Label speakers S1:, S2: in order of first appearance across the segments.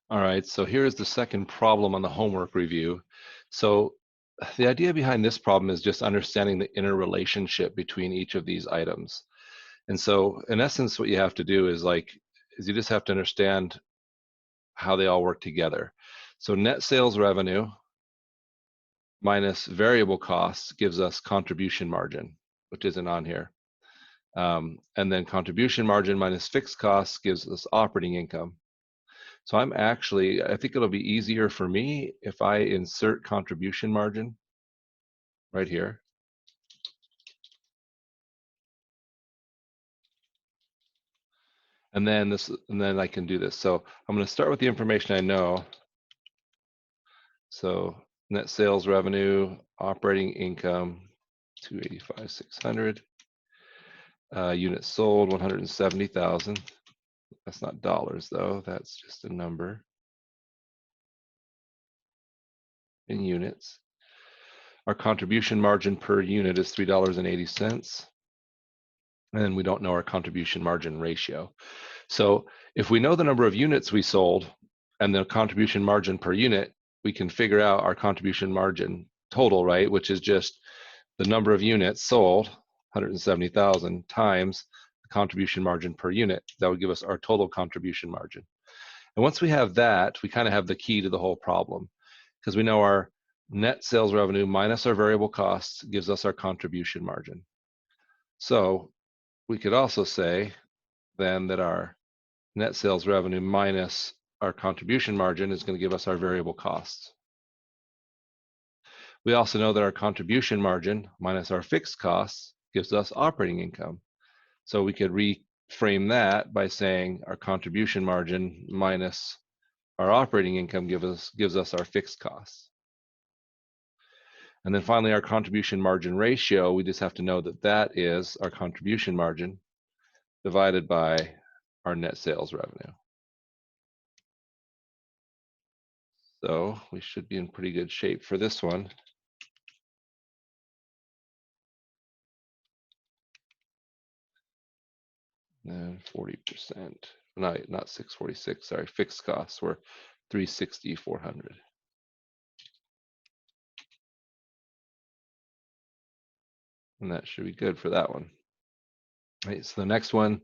S1: All right, so here's the second problem on the homework review. So the idea behind this problem is just understanding the interrelationship between each of these items. And so in essence, what you have to do is you just have to understand how they all work together. So net sales revenue minus variable costs gives us contribution margin, which isn't on here. And then contribution margin minus fixed costs gives us operating income. So I think it'll be easier for me if I insert contribution margin right here. And then I can do this. So I'm going to start with the information I know. So net sales revenue, operating income, 285,600. Units sold, 170,000. That's not dollars though, that's just a number in units. Our contribution margin per unit is $3.80. And we don't know our contribution margin ratio. So if we know the number of units we sold and the contribution margin per unit, we can figure out our contribution margin total, right? Which is just the number of units sold, 170,000, times the contribution margin per unit. That would give us our total contribution margin. And once we have that, we kind of have the key to the whole problem, because we know our net sales revenue minus our variable costs gives us our contribution margin. So we could also say then that our net sales revenue minus our contribution margin is going to give us our variable costs. We also know that our contribution margin minus our fixed costs gives us operating income. So we could reframe that by saying our contribution margin minus our operating income gives us our fixed costs. And then finally, our contribution margin ratio, we just have to know that that is our contribution margin divided by our net sales revenue. So we should be in pretty good shape for this one. And 40%, not 646, sorry, fixed costs were 360,400. And that should be good for that one. Right, so the next one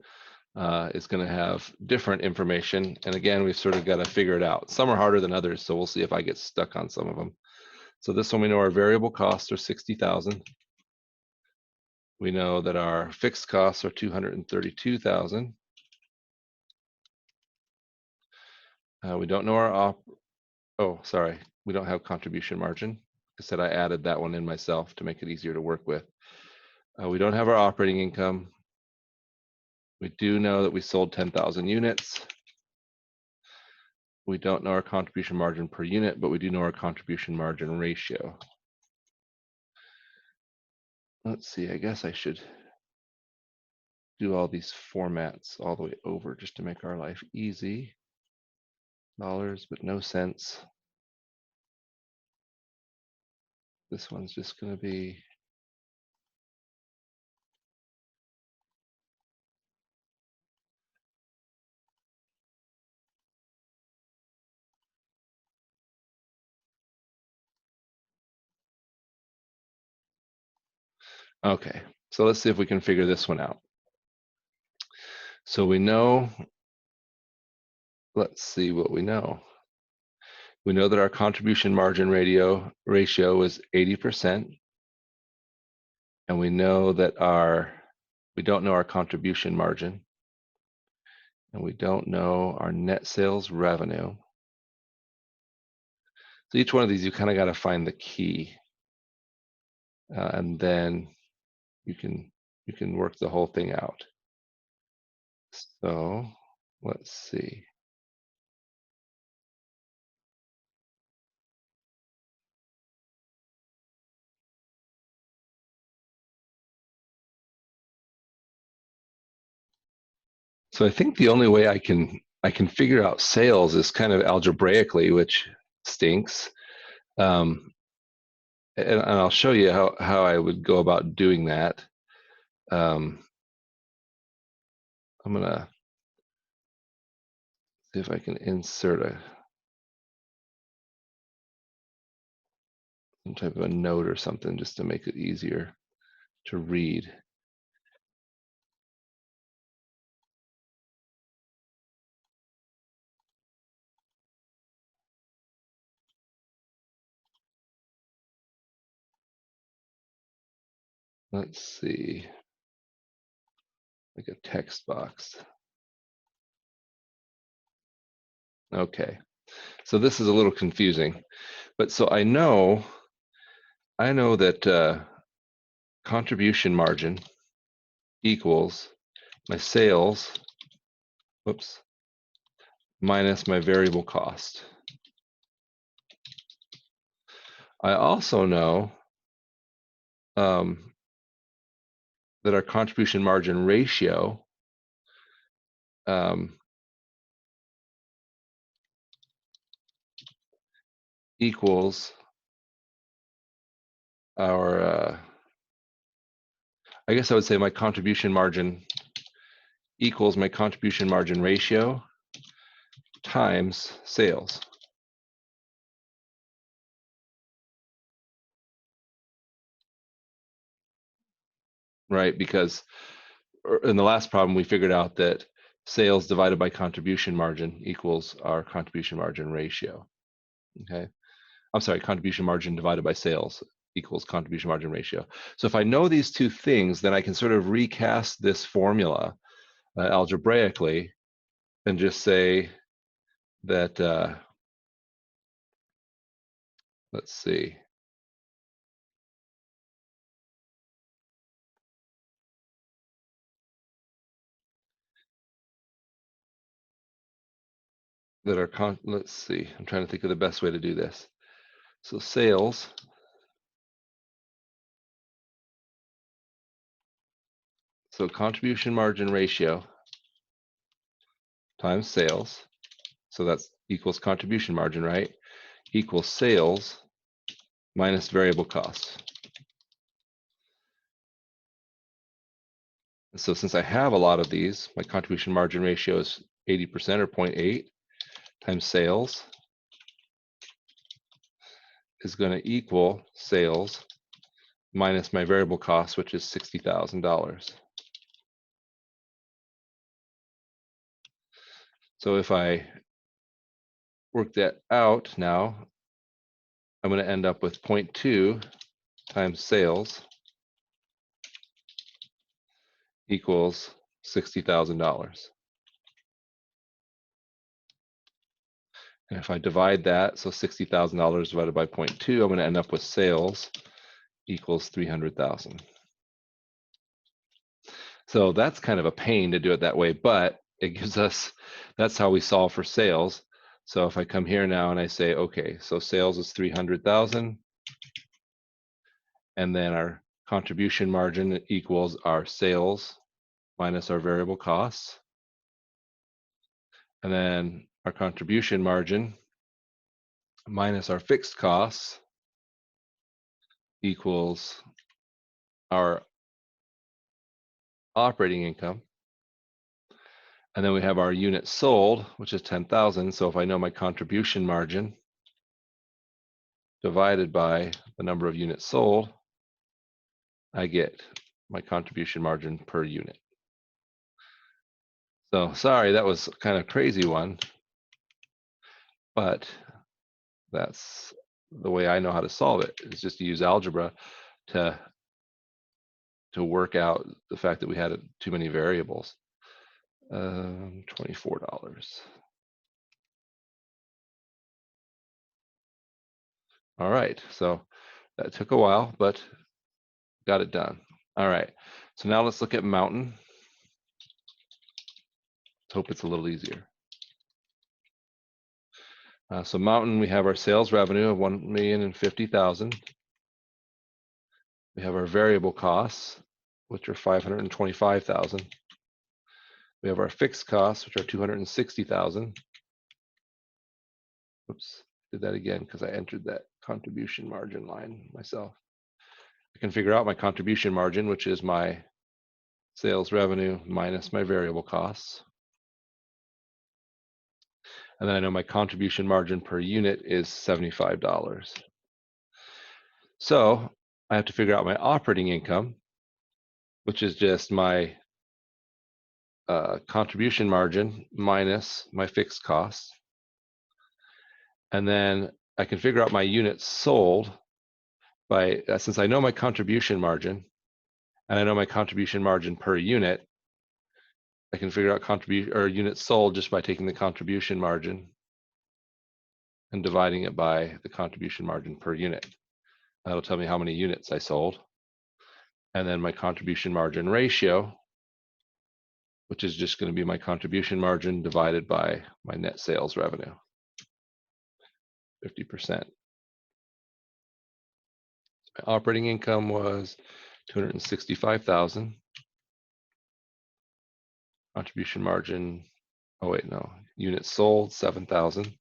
S1: is going to have different information. And again, we've sort of got to figure it out. Some are harder than others, so we'll see if I get stuck on some of them. So this one, we know our variable costs are 60,000. We know that our fixed costs are 232,000. We don't know our we don't have contribution margin. I said I added that one in myself to make it easier to work with. We don't have our operating income. We do know that we sold 10,000 units. We don't know our contribution margin per unit, but we do know our contribution margin ratio. Let's see, I guess I should do all these formats all the way over just to make our life easy. Dollars, but no cents. This one's just going to be okay. So let's see if we can figure this one out. So we know, let's see what we know. We know that our contribution margin ratio is 80%. And we know that we don't know our contribution margin. And we don't know our net sales revenue. So each one of these, you kind of got to find the key. And then you can work the whole thing out. So let's see. So I think the only way I can figure out sales is kind of algebraically, which stinks. And I'll show you how I would go about doing that. I'm gonna see if I can insert some type of a note or something just to make it easier to read. Let's see, like a text box. Okay, so this is a little confusing, but so I know that contribution margin equals my sales, whoops, minus my variable cost. I also know that our contribution margin ratio equals our, I guess I would say my contribution margin equals my contribution margin ratio times sales. Right, because in the last problem, we figured out that sales divided by contribution margin equals our contribution margin ratio. Okay, I'm sorry, contribution margin divided by sales equals contribution margin ratio. So if I know these two things, then I can sort of recast this formula algebraically and just say that, let's see, that our let's see, I'm trying to think of the best way to do this. So sales so contribution margin ratio times sales, so that's equals contribution margin, right? Equals sales minus variable costs. So since I have a lot of these, my contribution margin ratio is 80% or 0.8 times sales is going to equal sales minus my variable cost, which is $60,000. So if I work that out now, I'm going to end up with 0.2 times sales equals $60,000. And if I divide that, so $60,000 divided by 0.2, I'm going to end up with sales equals 300,000. So that's kind of a pain to do it that way, but it gives us, that's how we solve for sales. So if I come here now and I say, okay, so sales is 300,000, and then our contribution margin equals our sales minus our variable costs. And then our contribution margin minus our fixed costs equals our operating income. And then we have our units sold, which is 10,000. So if I know my contribution margin divided by the number of units sold, I get my contribution margin per unit. So sorry, that was kind of crazy one, but that's the way I know how to solve it, is just to use algebra to work out the fact that we had too many variables. $24. All right, so that took a while, but got it done. All right, so now let's look at mountain. Let's hope it's a little easier. So mountain, we have our sales revenue of $1,050,000. We have our variable costs, which are $525,000. We have our fixed costs, which are $260,000. Oops, did that again because I entered that contribution margin line myself. I can figure out my contribution margin, which is my sales revenue minus my variable costs. And then I know my contribution margin per unit is $75. So I have to figure out my operating income, which is just my contribution margin minus my fixed costs. And then I can figure out my units sold by, since I know my contribution margin and I know my contribution margin per unit, I can figure out contribution or units sold just by taking the contribution margin and dividing it by the contribution margin per unit. That'll tell me how many units I sold. And then my contribution margin ratio, which is just going to be my contribution margin divided by my net sales revenue, 50%. My operating income was $265,000. Contribution margin, oh wait, no, units sold 7,000.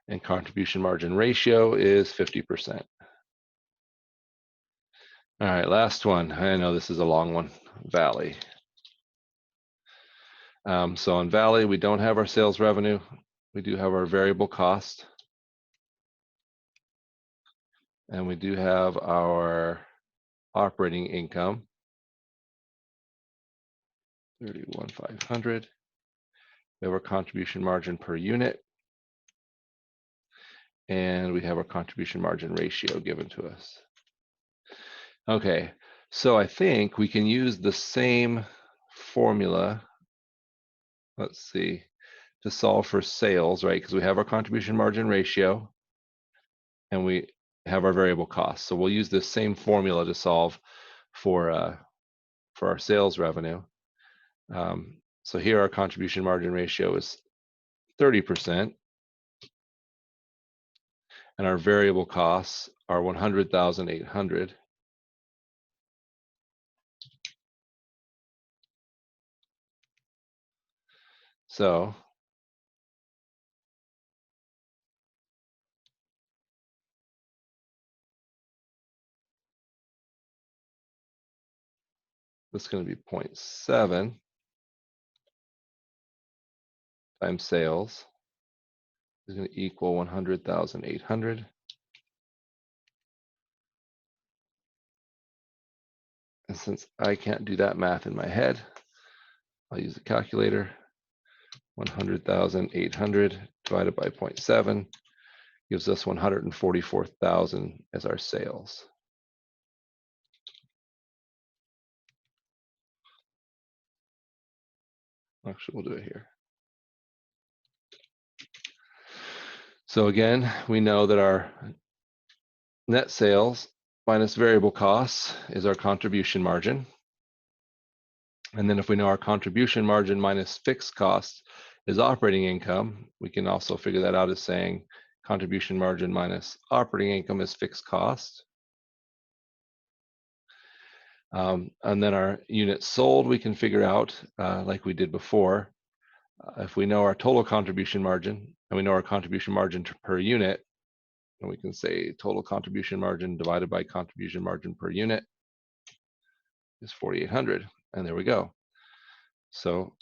S1: And contribution margin ratio is 50%. All right, last one. I know this is a long one, Valley. So on Valley, we don't have our sales revenue. We do have our variable cost. And we do have our operating income, 31,500. We have our contribution margin per unit. And we have our contribution margin ratio given to us. Okay, so I think we can use the same formula, let's see, to solve for sales, right? Because we have our contribution margin ratio and we have our variable costs. So we'll use this same formula to solve for our sales revenue. So here our contribution margin ratio is 30%. And our variable costs are 100,800. So this is going to be 0.7 times sales is going to equal 100,800. And since I can't do that math in my head, I'll use a calculator. 100,800 divided by 0.7 gives us 144,000 as our sales. Actually, we'll do it here. So again, we know that our net sales minus variable costs is our contribution margin. And then if we know our contribution margin minus fixed costs is operating income, we can also figure that out as saying contribution margin minus operating income is fixed cost. And then our units sold, we can figure out like we did before. If we know our total contribution margin and we know our contribution margin per unit, and we can say total contribution margin divided by contribution margin per unit is 4,800. And there we go. So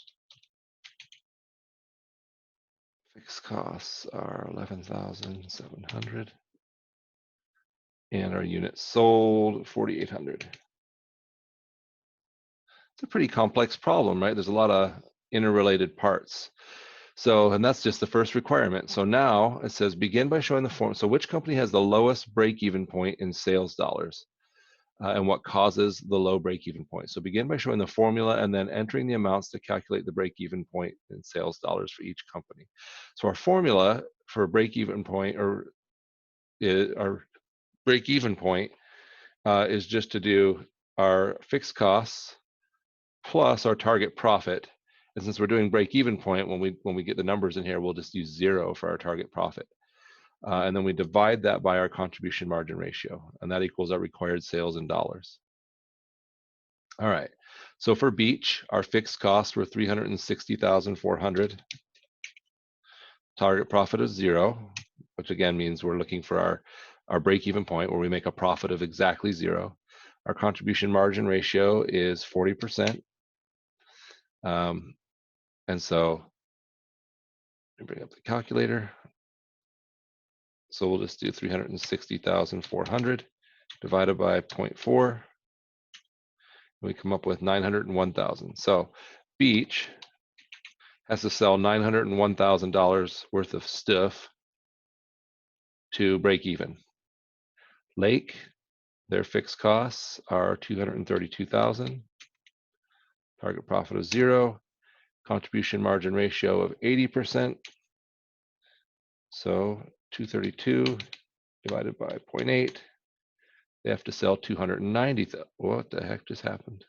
S1: fixed costs are 11,700. And our units sold 4,800. It's a pretty complex problem, right? There's a lot of interrelated parts. So, and that's just the first requirement. So now it says begin by showing the form. So which company has the lowest break-even point in sales dollars and what causes the low break-even point? So begin by showing the formula and then entering the amounts to calculate the break-even point in sales dollars for each company. So our formula for break-even point or our break-even point is just to do our fixed costs plus our target profit. And since we're doing break-even point, when we get the numbers in here, we'll just use 0 for our target profit. And then we divide that by our contribution margin ratio, and that equals our required sales in dollars. All right, so for Beach, our fixed costs were $360,400. Target profit is 0, which again means we're looking for our break-even point where we make a profit of exactly 0. Our contribution margin ratio is 40%. And so let me bring up the calculator. So we'll just do 360,400 divided by 0.4. We come up with 901,000. So Beach has to sell $901,000 worth of stuff to break even. Lake, their fixed costs are 232,000. Target profit of 0. Contribution margin ratio of 80%. So 232 divided by 0.8. They have to sell 290,000. What the heck just happened?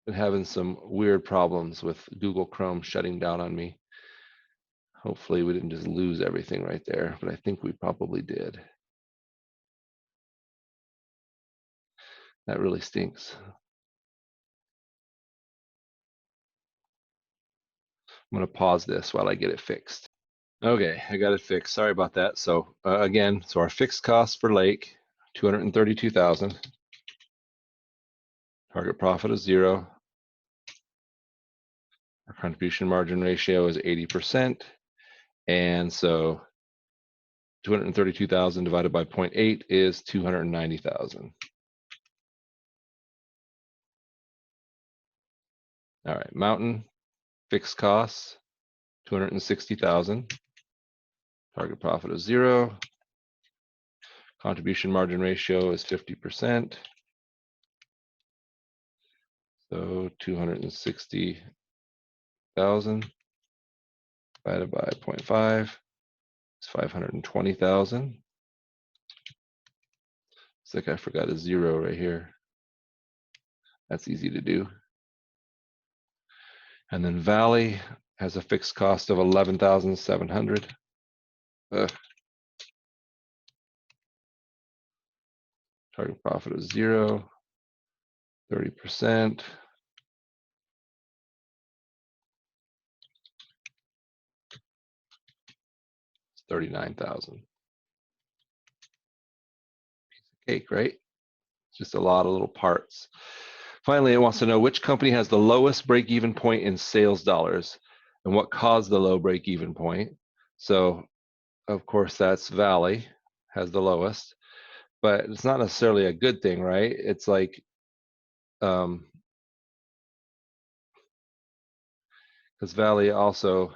S1: Been having some weird problems with Google Chrome shutting down on me. Hopefully we didn't just lose everything right there, but I think we probably did. That really stinks. I'm going to pause this while I get it fixed. Okay, I got it fixed. Sorry about that. So again, so our fixed costs for Lake, 232,000. Target profit is 0. Our contribution margin ratio is 80%. And so 232,000 divided by 0.8 is 290,000. All right, Mountain, fixed costs, 260,000. Target profit is 0. Contribution margin ratio is 50%. So 260,000 divided by 0.5 is 520,000. It's like I forgot a 0 right here. That's easy to do. And then Valley has a fixed cost of 11,700. Target profit is 0. 30%. It's 39,000. Piece of cake, right? It's just a lot of little parts. Finally, it wants to know which company has the lowest break-even point in sales dollars and what caused the low break-even point. So, of course, that's Valley has the lowest, but it's not necessarily a good thing, right? It's like, because Valley also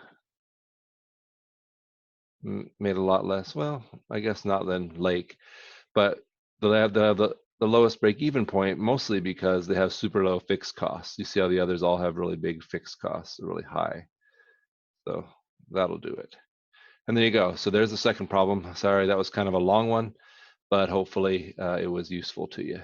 S1: made a lot less. Well, I guess not than Lake, but they have the lowest break-even point mostly because they have super low fixed costs. You see how the others all have really big fixed costs, really high. So that'll do it. And there you go. So there's the second problem. Sorry, that was kind of a long one, but hopefully it was useful to you.